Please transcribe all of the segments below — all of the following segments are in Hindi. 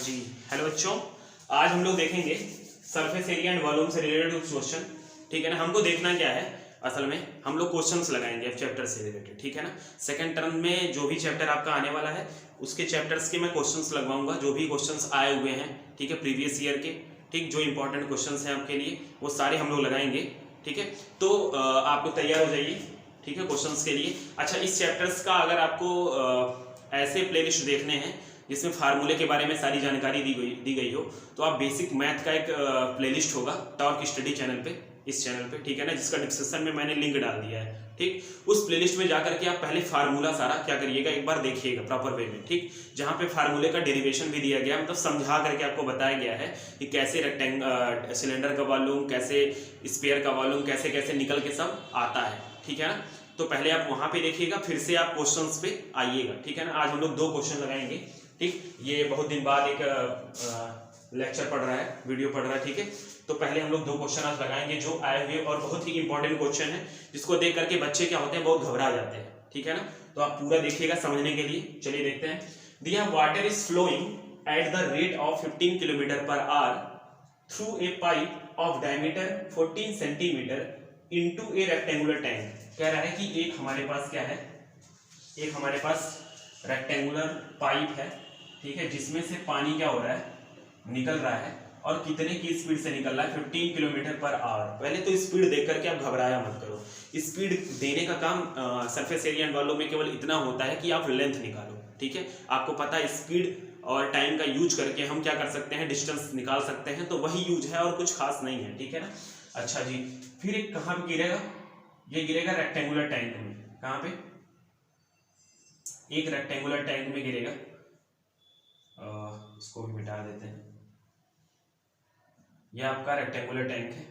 जी हेलो बच्चों, आज हम लोग देखेंगे सरफेस एरिया एंड वॉल्यूम से रिलेटेड क्वेश्चन। ठीक है ना। हमको देखना क्या है, असल में हम लोग क्वेश्चंस लगाएंगे अब चैप्टर से रिलेटेड। ठीक है ना। सेकंड टर्म में जो भी चैप्टर आपका आने वाला है उसके चैप्टर्स के मैं क्वेश्चंस लगवाऊंगा, जो भी क्वेश्चंस आए हुए हैं। ठीक है, प्रीवियस ईयर के। ठीक, जो इंपॉर्टेंट क्वेश्चंस हैं आपके लिए वो सारे हम लोग लगाएंगे। ठीक है, तो आप लोग तैयार हो जाइए। ठीक है, क्वेश्चंस के लिए। अच्छा, इस चैप्टर्स का अगर आपको ऐसे प्लेलिस्ट देखने हैं जिसमें फार्मूले के बारे में सारी जानकारी दी गई हो, तो आप बेसिक मैथ का एक प्लेलिस्ट होगा टॉर्क स्टडी चैनल पे, इस चैनल पे। ठीक है ना, जिसका डिस्क्रिप्शन में मैंने लिंक डाल दिया है। ठीक, उस प्लेलिस्ट में जाकर के आप पहले फार्मूला सारा क्या करिएगा, एक बार देखिएगा प्रॉपर वे में। ठीक, जहाँ पे फार्मूले का डेरिवेशन भी दिया गया, मतलब समझा करके आपको बताया गया है कि कैसे सिलेंडर का वॉल्यूम, कैसे स्फीयर का वॉल्यूम, कैसे कैसे निकल के सब आता है। ठीक है ना, तो पहले आप वहां पे देखिएगा, फिर से आप क्वेश्चंस पे आइएगा। ठीक है ना, आज हम लोग 2 क्वेश्चन लगाएंगे। ठीक, ये बहुत दिन बाद एक लेक्चर पढ़ रहा है, वीडियो पढ़ रहा है। ठीक है, तो पहले हम लोग 2 क्वेश्चन आज लगाएंगे जो आए हुए और बहुत ही इंपॉर्टेंट क्वेश्चन है, जिसको देख करके बच्चे क्या होते हैं, बहुत घबरा जाते हैं। ठीक है ना, तो आप पूरा देखिएगा समझने के लिए। चलिए देखते हैं। दिया water is flowing at the rate of 15 kilometre per hour through a pipe of diameter 14 centimetre into a rectangular tank. कह रहा है कि एक हमारे पास क्या है, एक हमारे पास रेक्टेंगुलर पाइप है। ठीक है, जिसमें से पानी क्या हो रहा है, निकल रहा है, और कितने की स्पीड से निकल रहा है, 15 किलोमीटर पर आवर। पहले तो स्पीड देख करके आप घबराया मत करो। स्पीड देने का काम सरफेस एरिया एंड वॉल्यूम में केवल इतना होता है कि आप लेंथ निकालो। ठीक है, आपको पता है स्पीड और टाइम का यूज करके हम क्या कर सकते हैं, डिस्टेंस निकाल सकते हैं, तो वही यूज है और कुछ खास नहीं है। ठीक है ना। अच्छा जी, फिर एक कहाँ पे गिरेगा, ये गिरेगा रेक्टेंगुलर टैंक में। कहाँ पे, एक रेक्टेंगुलर टैंक में गिरेगा। इसको भी मिटा देते हैं। यह आपका रेक्टेंगुलर टैंक है।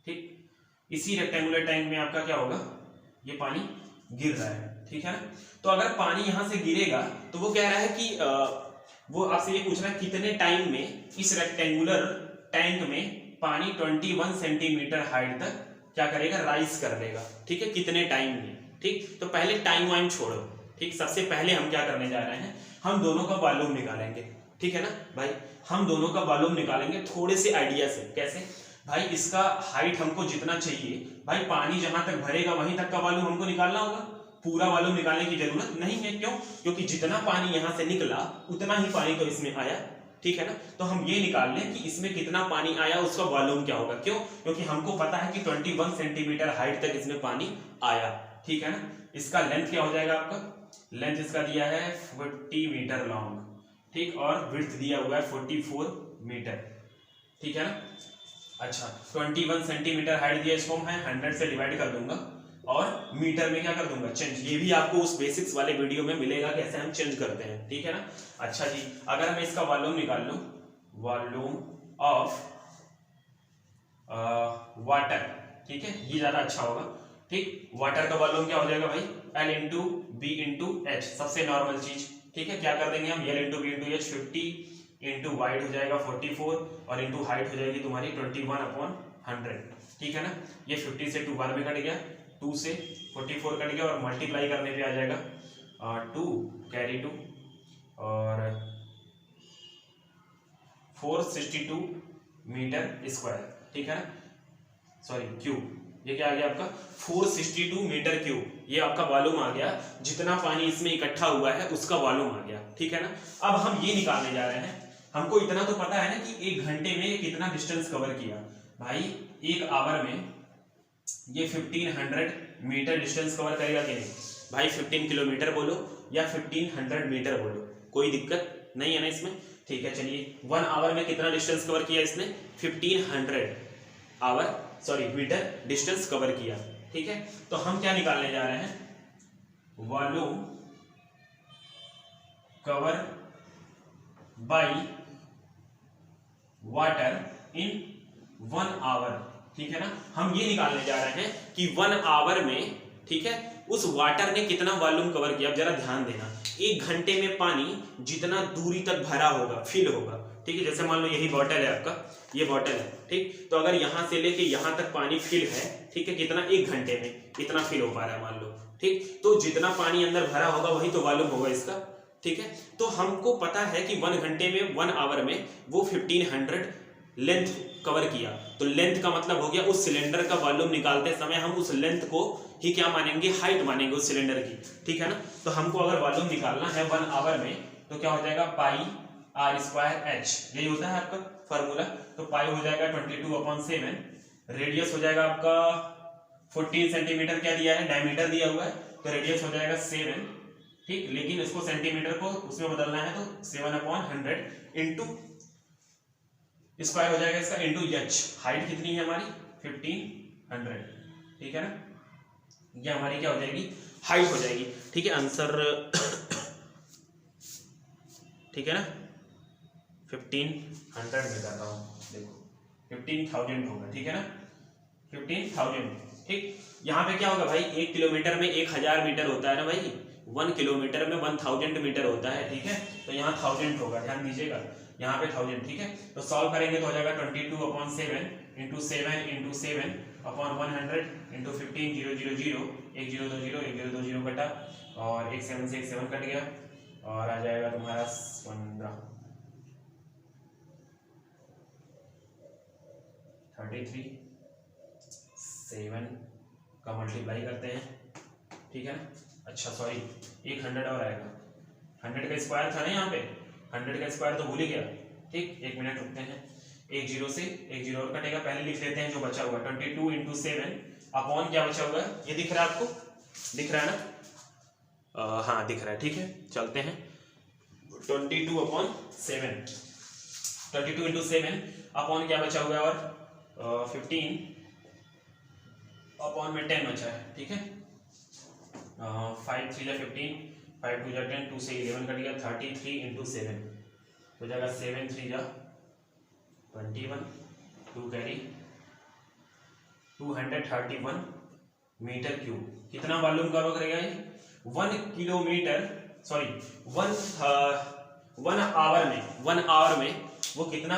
ठीक, इसी रेक्टेंगुलर टैंक में आपका क्या होगा, ये पानी गिर रहा है। ठीक है ना, तो अगर पानी यहां से गिरेगा तो वो कह रहा है कि वो आपसे ये पूछ रहा है कितने टाइम में इस रेक्टेंगुलर टैंक में पानी 21 सेंटीमीटर हाइट तक क्या करेगा, राइज कर लेगा। ठीक है, कितने टाइम में। ठीक, तो पहले टाइम वाइम छोड़ो। ठीक, सबसे पहले हम क्या करने जा रहे हैं, हम दोनों का वॉल्यूम निकालेंगे। ठीक है ना भाई, हम दोनों का वॉल्यूम निकालेंगे थोड़े से आइडिया से। कैसे भाई, इसका हाइट हमको जितना चाहिए, भाई पानी जहां तक भरेगा वहीं तक का वॉल्यूम हमको निकालना होगा। पूरा वॉल्यूम निकालने की जरूरत नहीं है। क्यों? क्योंकि जितना पानी यहां से निकला उतना ही पानी तो इसमें आया। ठीक है ना, तो हम ये निकाल लें कि इसमें कितना पानी आया, उसका वॉल्यूम क्या होगा। क्यों? क्योंकि हमको पता है कि 21 सेंटीमीटर हाइट तक इसमें पानी आया। ठीक है ना, इसका लेंथ क्या हो जाएगा, आपका लेंथ इसका दिया है 40 मीटर लॉन्ग। ठीक, और विड्थ दिया हुआ है 44 मीटर। ठीक है ना। अच्छा, 21 सेंटीमीटर हाइट दिया, इसको मैं 100 से डिवाइड कर दूंगा और मीटर में क्या कर दूंगा, चेंज। ये भी आपको उस बेसिक्स वाले वीडियो में मिलेगा कैसे हम चेंज करते हैं। ठीक है ना। अच्छा जी, अगर मैं इसका वॉल्यूम निकाल लूं, वॉल्यूम ऑफ वाटर। ठीक है, ये ज्यादा अच्छा होगा। ठीक, वाटर का वॉल्यूम क्या हो जाएगा भाई, L into B into H, सबसे नॉर्मल चीज। ठीक है, क्या कर देंगे हम, L into B into H, 50 into wide हो जाएगा 44 और इंटू हाइट हो जाएगी तुम्हारी 21/100। ठीक है ना, ये 50 से 2 बार में कट गया, 2 से 44 कट गया और मल्टीप्लाई करने पे आ जाएगा 2 कैरी 2 और 462 मीटर स्क्वायर। ठीक है ना, सॉरी क्यूब, ये क्या आ गया आपका 462 मीटर क्यूब। ये आपका वॉल्यूम आ गया, जितना पानी इसमें इकट्ठा हुआ है उसका वॉल्यूम आ गया। ठीक है ना, अब हम ये निकालने जा रहे हैं। हमको इतना तो पता है ना कि 1 घंटे में कितना डिस्टेंस कवर किया। भाई 1 आवर में ये 1500 मीटर डिस्टेंस कवर करेगा कि नहीं। भाई 15 किलोमीटर बोलो या 1500 मीटर बोलो, कोई दिक्कत नहीं है ना इसमें। ठीक है, चलिए 1 आवर में कितना डिस्टेंस कवर किया इसने, 1500 मीटर डिस्टेंस कवर किया। ठीक है, तो हम क्या निकालने जा रहे हैं, volume cover by water in 1 hour. ठीक है ना, हम ये निकालने जा रहे हैं कि 1 आवर में, ठीक है, उस वाटर ने कितना वॉल्यूम कवर किया। अब जरा ध्यान देना, 1 घंटे में पानी जितना दूरी तक भरा होगा, फिल होगा। ठीक है, जैसे मान लो यही बॉटल है आपका, ये बॉटल है। ठीक, तो अगर यहां से लेके यहां तक पानी फिल है, ठीक है, कितना 1 घंटे में इतना फिल हो पा रहा है मान लो। ठीक, तो जितना पानी अंदर भरा होगा वही तो वॉल्यूम होगा इसका। ठीक है। तो हमको पता है कि 1 घंटे में 1 आवर में वो 1500 लेंथ कवर किया। तो लेंथ का मतलब हो गया उस सिलेंडर का वॉल्यूम निकालते समय हम उस लेंथ को ही क्या मानेंगे, हाइट मानेंगे उस सिलेंडर की, ठीक है ना। तो हमको अगर वॉल्यूम निकालना है 1 आवर में तो क्या हो जाएगा, पाई आर स्क्वायर एच, यही होता है आपका फॉर्मूला। तो पाई हो जाएगा 22/7, रेडियस हो जाएगा आपका 14 सेंटीमीटर, क्या दिया है, डायमीटर दिया हुआ है, तो रेडियस हो जाएगा 7, ठीक। लेकिन इसको सेंटीमीटर को उसमें बदलना है तो 7/100 इंटू स्क्वायर हो जाएगा इसका इंटू एच। हाइट कितनी है हमारी 1500, ठीक है ना। ये हमारी क्या हो जाएगी, हाइट हो जाएगी, ठीक है। आंसर ठीक है ना, 1500 में जाता हूँ, देखो 15,000 होगा, ठीक है ना, 15,000, ठीक। यहाँ पे क्या होगा भाई, 1 किलोमीटर में 1000 मीटर होता है ना भाई, 1 किलोमीटर में 1000 मीटर होता है, ठीक है। तो यहाँ 1000 होगा, ध्यान दीजिएगा, यहाँ पे 1000, ठीक है। तो सॉल्व करेंगे तो हो जाएगा 22/7 इंटू 7 इंटू 7/100 इंटू 15, 0 0 0, 1 0 2 0, 1 0 2 0 कटा, और 1 7 से 1 7 कट गया, और आ जाएगा तुम्हारा 15, 33, 7 का मल्टीप्लाई करते हैं, ठीक है ना। अच्छा सॉरी, एक 100 और आएगा, 100 का स्क्वायर था ना यहाँ पे, 100 का स्क्वायर तो भूल ही गया, ठीक। 1 मिनट रुकते हैं, 1 0 से 1 0 और कटेगा, पहले लिख लेते हैं जो बचा हुआ, 22 इंटू 7 अपॉन क्या बचा हुआ है, ये दिख रहा है आपको, दिख रहा है ना, हाँ दिख रहा है, ठीक है। चलते हैं 22/7, 22 इंटू 7 अपॉन क्या बचा हुआ है, और 15 अपॉन में 10 बचा है, ठीक है। 5 3 15, 5 2 10, 2 से 11 कट गया, 33 इंटू 7 हो जाएगा 7 3 21, 2 कैरी 231 मीटर क्यूब। कितना वॉल्यूम कवर करेगा ये, 1 किलोमीटर, सॉरी 1 आवर में वो कितना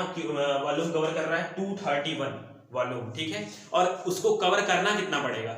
वॉल्यूम कवर कर रहा है, 231 वॉल्यूम, ठीक है। और उसको कवर करना कितना पड़ेगा,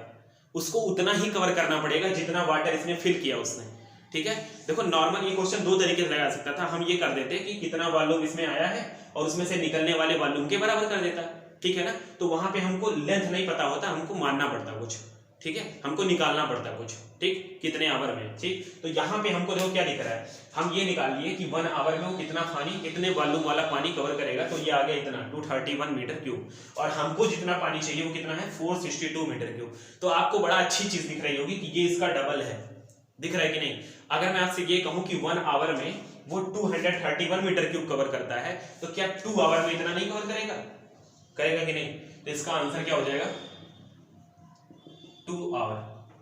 उसको उतना ही कवर करना पड़ेगा जितना वाटर इसमें फिल किया उसने, ठीक है। देखो नॉर्मल ये क्वेश्चन 2 तरीके से लगा सकता था, हम ये कर देते कि कितना वॉल्यूम इसमें आया है और उसमें से निकलने वाले वॉल्यूम के बराबर कर देता, ठीक है ना। तो वहां पे हमको लेंथ नहीं पता होता, हमको मानना पड़ता कुछ, ठीक है, हमको निकालना पड़ता कुछ, ठीक, कितने आवर में, ठीक। तो यहाँ पे हमको देखो क्या दिख रहा है, हम ये निकाल लिए कि 1 आवर में वो कितना पानी, कितने वॉल्यूम वाला पानी कवर करेगा, तो ये आ गया इतना 231 मीटर क्यूब, और हमको जितना पानी चाहिए वो कितना है, 462 मीटर क्यूब। तो आपको बड़ा अच्छी चीज दिख रही होगी कि ये इसका डबल है, दिख रहा है कि नहीं। अगर मैं आपसे ये कहूं कि 1 आवर में वो 231 मीटर क्यूब कवर करता है, तो क्या 2 आवर में इतना नहीं कवर करेगा, करेगा कि नहीं। तो इसका आंसर क्या हो जाएगा, 2 आवर,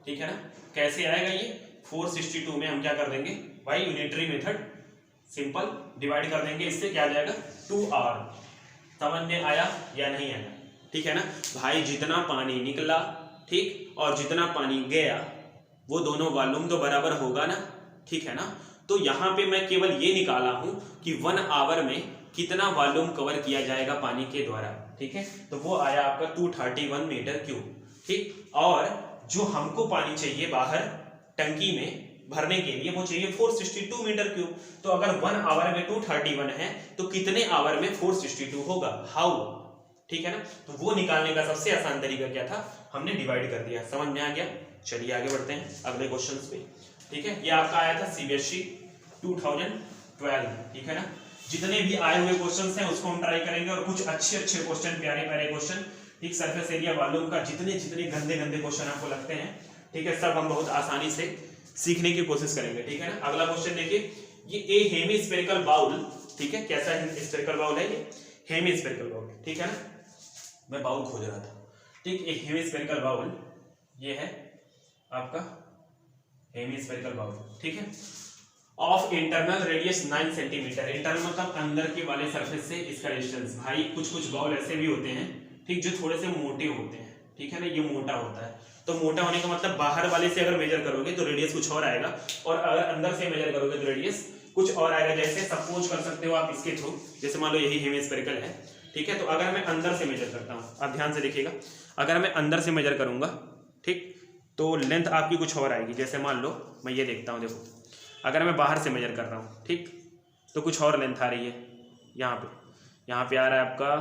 ठीक है ना। कैसे आएगा ये, 462 में हम क्या कर देंगे भाई, यूनिटरी मेथड, सिंपल डिवाइड कर देंगे, इससे क्या आ जाएगा 2 आवर। समझ में आया या नहीं आया, ठीक है ना भाई। जितना पानी निकला, ठीक, और जितना पानी गया, वो दोनों वॉल्यूम तो बराबर होगा ना, ठीक है ना। तो यहाँ पे मैं केवल ये निकाला हूं कि 1 आवर में कितना वॉल्यूम कवर किया जाएगा पानी के द्वारा, ठीक है। तो वो आया आपका 231 मीटर क्यूब, ठीक। और जो हमको पानी चाहिए बाहर टंकी में भरने के लिए, वो चाहिए 462 मीटर क्यूब। तो अगर 1 आवर में 231 है तो कितने आवर में 462 होगा, हाउ, ठीक है ना। तो वो निकालने का सबसे आसान तरीका क्या था, हमने डिवाइड कर दिया। समझ में आ गया, चलिए आगे बढ़ते हैं अगले क्वेश्चन पे, ठीक है। ये आपका आया था CBSE 2012, ठीक है ना। जितने भी आए हुए क्वेश्चंस हैं उसको हम ट्राई करेंगे, और कुछ अच्छे क्वेश्चन, प्यारे क्वेश्चन, ठीक। सरफेस एरिया वॉल्यूम का जितने गंदे क्वेश्चन आपको लगते हैं, ठीक है, सब हम बहुत आसानी से सीखने की कोशिश करेंगे, ठीक है ना। अगला क्वेश्चन देखिए, ये ए हेमिस्फेरिकल बाउल, ठीक है। कैसा स्फेरिकल बाउल है ये, हेमिस्फेरिकल बाउल, ठीक है ना। मैं बाउल खोज रहा था, ठीक। एक हेमिस्फेरिकल बाउल ये है आपका हेमिस्फेरिकल बाउल, ठीक है। Of internal radius 9 centimetre, internal मतलब अंदर के वाले सरफेस से इसका डिस्टेंस। भाई कुछ बाउल ऐसे भी होते हैं, ठीक, जो थोड़े से मोटे होते हैं, ठीक है ना। ये मोटा होता है, तो मोटा होने का मतलब बाहर वाले से अगर मेजर करोगे तो रेडियस कुछ और आएगा, और अगर अंदर से मेजर करोगे तो रेडियस कुछ और आएगा। जैसे सपोज कर सकते हो आप इसके थ्रू, जैसे मान लो यही हेमिस्फेरिकल है, ठीक है। तो अगर मैं अंदर से मेजर करता हूँ, आप ध्यान से देखिएगा, अगर मैं अंदर से मेजर करूंगा, ठीक, तो लेंथ आपकी कुछ और आएगी। जैसे मान लो मैं ये देखता हूँ, देखो अगर मैं बाहर से मेजर कर रहा हूँ, ठीक, तो कुछ और लेंथ आ रही है। यहाँ पे आ रहा है आपका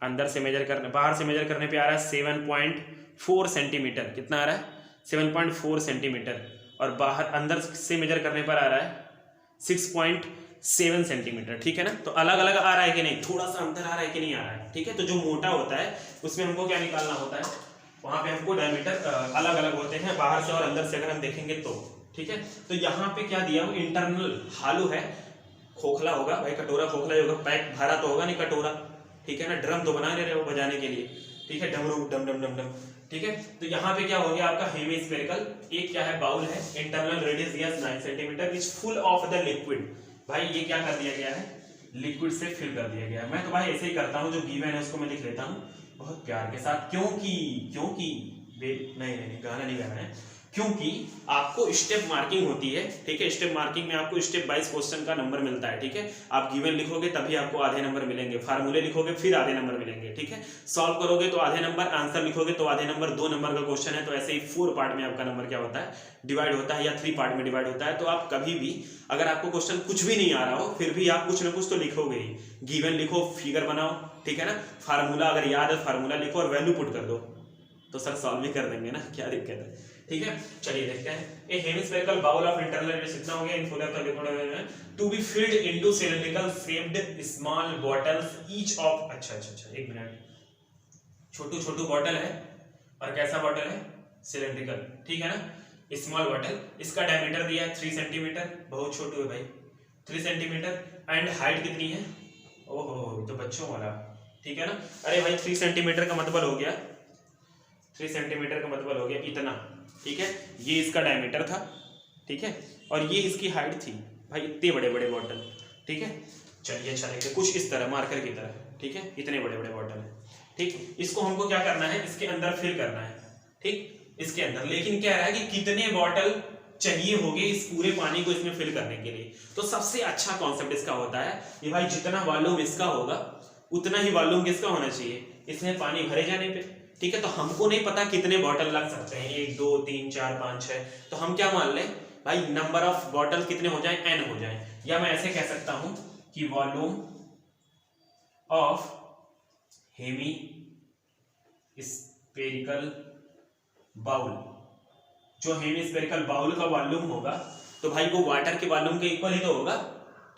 अंदर से मेजर करने, बाहर से मेजर करने पे आ रहा है 7.4 सेंटीमीटर। कितना आ रहा है? 7.4 सेंटीमीटर। और बाहर अंदर से मेजर करने पर आ रहा है 6.7 सेंटीमीटर। ठीक है ना? तो अलग अलग आ रहा है कि नहीं, थोड़ा सा अंतर आ रहा है कि नहीं आ रहा है। ठीक है, तो जो मोटा होता है उसमें हमको क्या निकालना होता है, वहां पे हमको डायमीटर अलग अलग होते हैं, बाहर से और अंदर से अगर हम देखेंगे तो। ठीक है, तो यहाँ पे क्या दिया वो इंटरनल हालू है, खोखला होगा भाई, कटोरा खोखला होगा, पैक भरा तो होगा नहीं कटोरा। ठीक है ना, ड्रम तो बना ले रहे हो बजाने के लिए। ठीक है, डमरू डम डम डम डम। ठीक है, तो यहाँ पे क्या हो गया आपका हेमिस्फेरिकल, एक क्या है बाउल है, इंटरनल रेडियस दिया 9 centimetre, is full of the liquid. भाई ये क्या कर दिया गया है, लिक्विड से फिल कर दिया गया है। मैं तो भाई ऐसे ही करता हूँ, जो गिवन है उसको मैं लिख लेता हूँ बहुत प्यार के साथ, क्योंकि नहीं गाना नहीं गाना है, क्योंकि आपको स्टेप मार्किंग होती है। ठीक है, स्टेप मार्किंग में आपको स्टेप वाइज क्वेश्चन का नंबर मिलता है। ठीक है, आप गिवन लिखोगे तभी आपको आधे नंबर मिलेंगे, फार्मूले लिखोगे फिर आधे नंबर मिलेंगे। ठीक है, सॉल्व करोगे तो आधे नंबर, आंसर लिखोगे तो आधे नंबर, 2 नंबर का क्वेश्चन है तो ऐसे ही 4 पार्ट में आपका नंबर क्या होता है, डिवाइड होता है, या 3 पार्ट में डिवाइड होता है। तो आप कभी भी अगर आपको क्वेश्चन कुछ भी नहीं आ रहा हो, फिर भी आप कुछ ना कुछ तो लिखोगे ही। गिवन लिखो, फिगर बनाओ, ठीक है ना, फार्मूला अगर याद है फार्मूला लिखो और वैल्यू पुट कर दो, तो सर सॉल्व भी कर देंगे ना, क्या दिक्कत है। ठीक है, चलिए देखते हैं। A hemispherical bowl of internal radius कितना हो गया, in full of the liquid to be filled into cylindrical shaped small bottles each of, अच्छा एक मिनट, छोटू बॉटल है, और कैसा बॉटल है, सिलिंड्रिकल। ठीक है ना, स्मॉल बॉटल, इसका डायमीटर दिया है 3 सेंटीमीटर, बहुत छोटू है भाई, 3 सेंटीमीटर, एंड हाइट कितनी है, ओहो तो बच्चों वाला। ठीक है ना, अरे भाई 3 सेंटीमीटर का मतलब हो गया, 3 सेंटीमीटर का मतलब हो गया इतना। ठीक है, ये इसका डायमीटर था। ठीक है, और ये इसकी हाइट थी भाई, इतने बड़े बड़े बॉटल। ठीक है, चलिए अच्छा देखते कुछ इस तरह मार्कर की तरह। ठीक है, इतने बड़े बड़े बॉटल है। ठीक, इसको हमको क्या करना है, इसके अंदर फिल करना है। ठीक, इसके अंदर, लेकिन क्या है कि कितने बॉटल चाहिए होंगे इस पूरे पानी को इसमें फिल करने के लिए। तो सबसे अच्छा कॉन्सेप्ट इसका होता है कि भाई जितना वॉल्यूम इसका होगा उतना ही वॉल्यूम किसका होना चाहिए, इसमें पानी भरे जाने पे। ठीक है, तो हमको नहीं पता कितने बॉटल लग सकते हैं, 1 2 3 4 5 6, तो हम क्या मान लें भाई, नंबर ऑफ बॉटल कितने हो जाए, n हो जाए। या मैं ऐसे कह सकता हूं कि volume of hemispherical bowl, जो हेमी स्फेरिकल बाउल का वॉल्यूम होगा, तो भाई वो वाटर के वॉल्यूम के इक्वल ही तो होगा।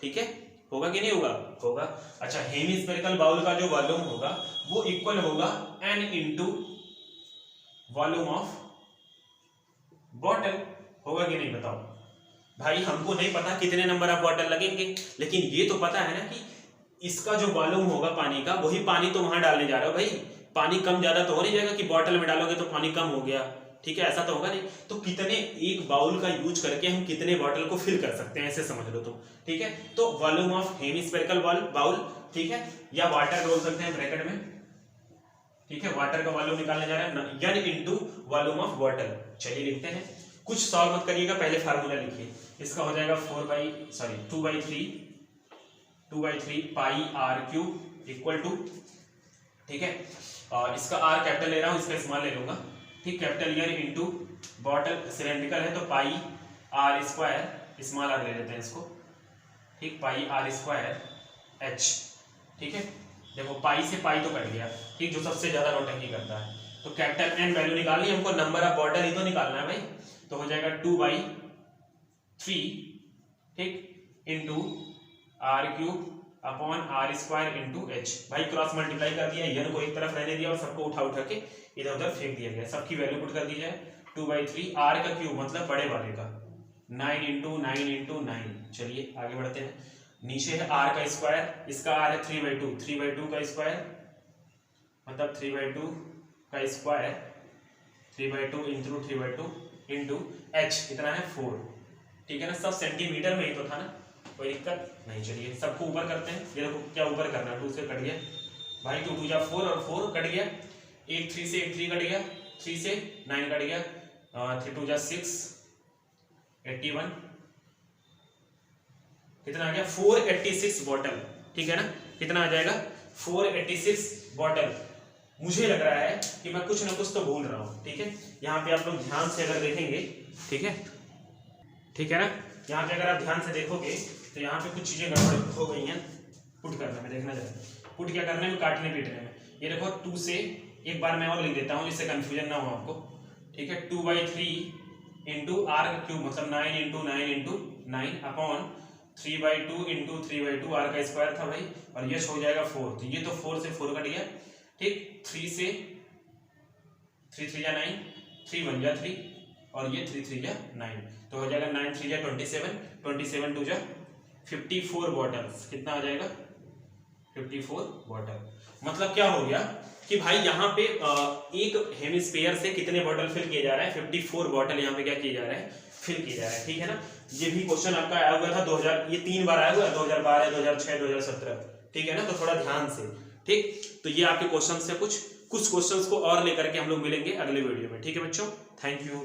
ठीक है, होगा कि नहीं होगा, होगा। अच्छा, हेमी स्फेरिकल बाउल का जो वॉल्यूम होगा वो इक्वल होगा n into volume of bottle, होगा कि नहीं बताओ भाई। हमको नहीं पता कितने नंबर ऑफ बॉटल लगेंगे, लेकिन ये तो पता है ना कि इसका जो वॉल्यूम होगा पानी का, वही पानी तो वहां डालने जा रहा हो भाई। पानी कम ज्यादा तो हो नहीं जाएगा कि बॉटल में डालोगे तो पानी कम हो गया। ठीक है, ऐसा तो होगा नहीं। तो कितने, एक बाउल का यूज करके हम कितने बॉटल को फिल कर सकते हैं, ऐसे समझ लो तुम। ठीक है, तो वॉल्यूम ऑफ हेमिस्फेरिकल बाउल, ठीक है, या वाटर बोल सकते हैं ब्रैकेट में। ठीक है, वाटर का वॉल्यूम निकालने जा रहा है, n into volume of bottle. चलिए लिखते हैं, कुछ सॉल्व मत करिएगा, पहले फार्मूला लिखिए। इसका हो जाएगा 2/3 पाई आर क्यूब इक्वल टू, ठीक है, और इसका आर कैपिटल ले रहा हूं, इसका स्मॉल ले लूंगा। ठीक, capital N into bottle cylindrical है तो pi R square, small R ले लेते हैं इसको। ठीक, पाई आर स्क्वायर एच। ठीक है, देखो पाई से पाई तो कट गया। ठीक, जो सबसे ज्यादा नौटंकी करता है। तो कैपिटल एन वैल्यू निकालनी हमको, नंबर ऑफ बॉटल ही तो निकालना है भाई। तो हो जाएगा 2/3, ठीक, into R cube upon R square into H. भाई क्रॉस मल्टीप्लाई कर दिया, एन को एक तरफ रहने दिया और सबको उठा के इधर उधर फेंक दिया गया। सबकी वैल्यू पुट कर दी जाए, 2/3 आर का क्यूब मतलब बड़े वाले का, 9 इंटू 9 इंटू 9। चलिए आगे बढ़ते हैं, नीचे है आर का स्क्वायर, इसका आर है 3/2, 3/2 का स्क्वायर मतलब 3/2 का स्क्वायर, 3/2 इंटू 3/2 इंटू एच कितना है 4। ठीक है ना, सब सेंटीमीटर में ही तो था ना, कोई दिक्कत नहीं। चलिए सबको ऊपर करते हैं, ये देखो क्या ऊपर करना है, 2 से कट गया भाई, 2 2 जा 4 और 4 कट गया, 1 3 से 1 3 कट गया, 3 से 9 कट गया, 3 2 जा 6, 81 कितना आ गया 486 बॉटल। ठीक है ना, कितना आ जाएगा 486 बॉटल। मुझे लग रहा है कि मैं कुछ ना कुछ तो भूल रहा हूँ। ठीक है, यहाँ पे आप लोग ध्यान से अगर देखेंगे, ठीक है ना, यहाँ पे अगर आप ध्यान से देखोगे तो यहाँ पे कुछ चीजें गड़बड़ हो गई हैं पुट करने में। देखना जरा, पुट क्या करने में, काटने पीटने में। ये देखो 2 से, एक बार मैं और लिख देता हूँ जिससे कंफ्यूजन ना हो आपको। ठीक है, 2/3 इंटू आर का क्यूब, मतलब 9 into 9 into 9 upon 3/2 into 3/2 R का स्क्वायर था भाई, और यश हो जाएगा 4। तो ये तो 4 से 4 कट गया। ठीक, 3 से 3 3 जा 9, 3 1 जा 3, और ये 3 3 जा 9, तो हो जाएगा 9 3 जा 27, 27 2 जा 54 बॉटल्स। कितना आ जाएगा? 54 बॉटल। मतलब क्या हो गया कि भाई यहाँ पे एक हेमिस्फीयर से कितने बॉटल फिल किए जा रहा है? 54 बॉटल यहाँ पे क्या किए जा रहा है? फिल किया जा रहा है। ठीक है ना, ये भी क्वेश्चन आपका आया हुआ था 2000, ये 3 बार आया हुआ है, 2012, 2006, 2017। ठीक है ना, तो थोड़ा ध्यान से। ठीक, तो ये आपके क्वेश्चन से कुछ क्वेश्चंस को और लेकर के हम लोग मिलेंगे अगले वीडियो में। ठीक है बच्चों, थैंक यू।